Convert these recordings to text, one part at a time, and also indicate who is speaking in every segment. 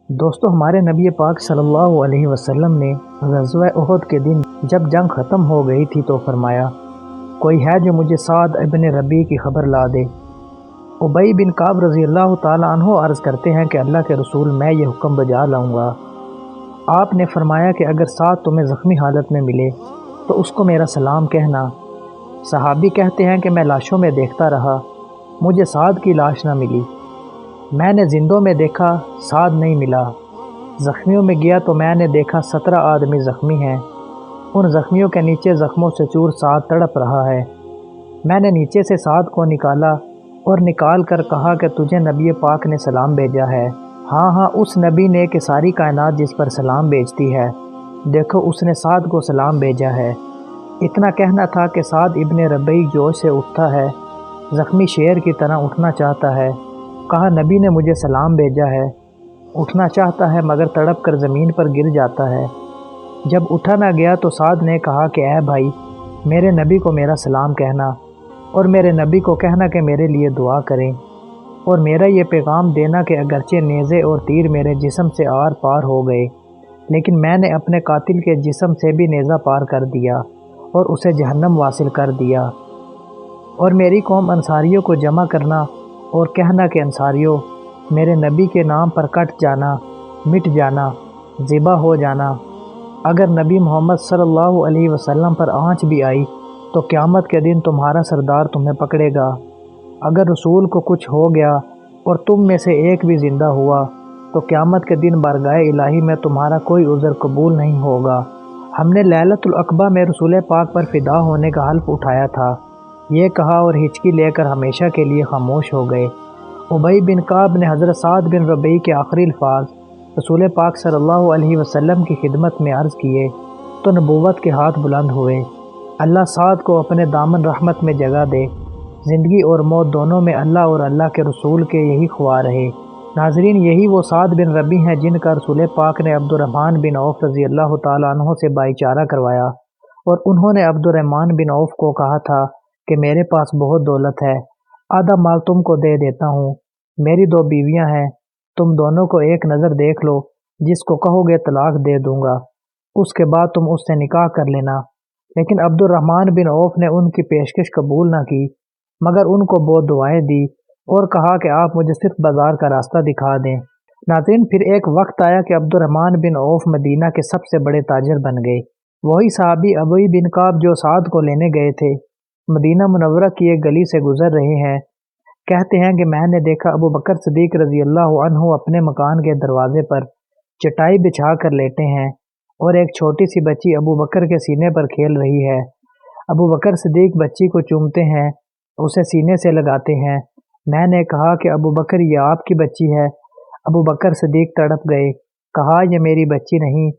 Speaker 1: دوستو، ہمارے نبی پاک صلی اللہ علیہ وسلم نے غزوہ احد کے دن جب جنگ ختم ہو گئی تھی تو فرمایا، کوئی ہے جو مجھے سعد ابن ربیع کی خبر لا دے۔ ابی بن کعب رضی اللہ تعالیٰ عنہ عرض کرتے ہیں کہ اللہ کے رسول، میں یہ حکم بجا لاؤں گا۔ آپ نے فرمایا کہ اگر سعد تمہیں زخمی حالت میں ملے تو اس کو میرا سلام کہنا۔ صحابی کہتے ہیں کہ میں لاشوں میں دیکھتا رہا، مجھے سعد کی لاش نہ ملی۔ میں نے زندوں میں دیکھا، سعد نہیں ملا۔ زخمیوں میں گیا تو میں نے دیکھا 17 آدمی زخمی ہیں۔ ان زخمیوں کے نیچے زخموں سے چور سعد تڑپ رہا ہے۔ میں نے نیچے سے سعد کو نکالا اور نکال کر کہا کہ تجھے نبی پاک نے سلام بھیجا ہے۔ ہاں ہاں، اس نبی نے کہ ساری کائنات جس پر سلام بھیجتی ہے، دیکھو اس نے سعد کو سلام بھیجا ہے۔ اتنا کہنا تھا کہ سعد ابن ربیع جوش سے اٹھتا ہے، زخمی شیر کی طرح اٹھنا چاہتا ہے۔ کہا نبی نے مجھے سلام بھیجا ہے۔ اٹھنا چاہتا ہے مگر تڑپ کر زمین پر گر جاتا ہے۔ جب اٹھا نہ گیا تو سعد نے کہا کہ اے بھائی، میرے نبی کو میرا سلام کہنا، اور میرے نبی کو کہنا کہ میرے لیے دعا کریں، اور میرا یہ پیغام دینا کہ اگرچہ نیزے اور تیر میرے جسم سے آر پار ہو گئے، لیکن میں نے اپنے قاتل کے جسم سے بھی نیزہ پار کر دیا اور اسے جہنم واصل کر دیا۔ اور میری قوم انصاریوں کو جمع کرنا اور کہنا کہ انصاریوں، میرے نبی کے نام پر کٹ جانا، مٹ جانا، ذبح ہو جانا۔ اگر نبی محمد صلی اللہ علیہ وسلم پر آنچ بھی آئی تو قیامت کے دن تمہارا سردار تمہیں پکڑے گا۔ اگر رسول کو کچھ ہو گیا اور تم میں سے ایک بھی زندہ ہوا تو قیامت کے دن بارگاہ الہی میں تمہارا کوئی عذر قبول نہیں ہوگا۔ ہم نے لیلۃ العقبہ میں رسول پاک پر فدا ہونے کا حلف اٹھایا تھا، یہ کہا اور ہچکی لے کر ہمیشہ کے لیے خاموش ہو گئے۔ ابی بن کعب نے حضرت سعد بن ربیع کے آخری الفاظ رسول پاک صلی اللہ علیہ وسلم کی خدمت میں عرض کیے تو نبوت کے ہاتھ بلند ہوئے۔ اللہ سعد کو اپنے دامن رحمت میں جگہ دے۔ زندگی اور موت دونوں میں اللہ اور اللہ کے رسول کے یہی خواہ رہے۔ ناظرین، یہی وہ سعد بن ربیع ہیں جن کا رسول پاک نے عبد الرحمن بن عوف رضی اللہ تعالیٰ عنہ سے بھائی چارہ کروایا، اور انہوں نے عبد الرحمن بن عوف کو کہا تھا کہ میرے پاس بہت دولت ہے، آدھا مال تم کو دے دیتا ہوں، میری 2 بیویاں ہیں، تم دونوں کو ایک نظر دیکھ لو، جس کو کہو گے طلاق دے دوں گا، اس کے بعد تم اس سے نکاح کر لینا۔ لیکن عبد الرحمن بن عوف نے ان کی پیشکش قبول نہ کی، مگر ان کو بہت دعائیں دی اور کہا کہ آپ مجھے صرف بازار کا راستہ دکھا دیں۔ ناظرین، پھر ایک وقت آیا کہ عبد الرحمن بن عوف مدینہ کے سب سے بڑے تاجر بن گئے۔ وہی صحابی ابی بن کعب جو سعد کو لینے گئے تھے، مدینہ منورہ کی ایک گلی سے گزر رہے ہیں۔ کہتے ہیں کہ میں نے دیکھا ابو بکر صدیق رضی اللہ عنہ اپنے مکان کے دروازے پر چٹائی بچھا کر لیٹے ہیں، اور ایک چھوٹی سی بچی ابو بکر کے سینے پر کھیل رہی ہے۔ ابو بکر صدیق بچی کو چومتے ہیں، اسے سینے سے لگاتے ہیں۔ میں نے کہا کہ ابو بکر، یہ آپ کی بچی ہے؟ ابو بکر صدیق تڑپ گئے، کہا یہ میری بچی نہیں،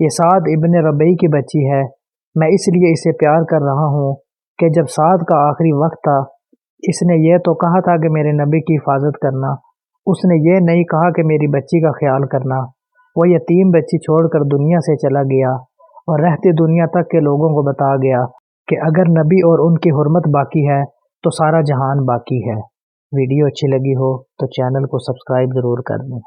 Speaker 1: یہ سعد ابن ربیع کی بچی ہے۔ میں اس لیے اسے پیار کر رہا ہوں کہ جب سعد کا آخری وقت تھا، اس نے یہ تو کہا تھا کہ میرے نبی کی حفاظت کرنا، اس نے یہ نہیں کہا کہ میری بچی کا خیال کرنا۔ وہ یتیم بچی چھوڑ کر دنیا سے چلا گیا اور رہتی دنیا تک کے لوگوں کو بتا گیا کہ اگر نبی اور ان کی حرمت باقی ہے تو سارا جہان باقی ہے۔ ویڈیو اچھی لگی ہو تو چینل کو سبسکرائب ضرور کر دیں۔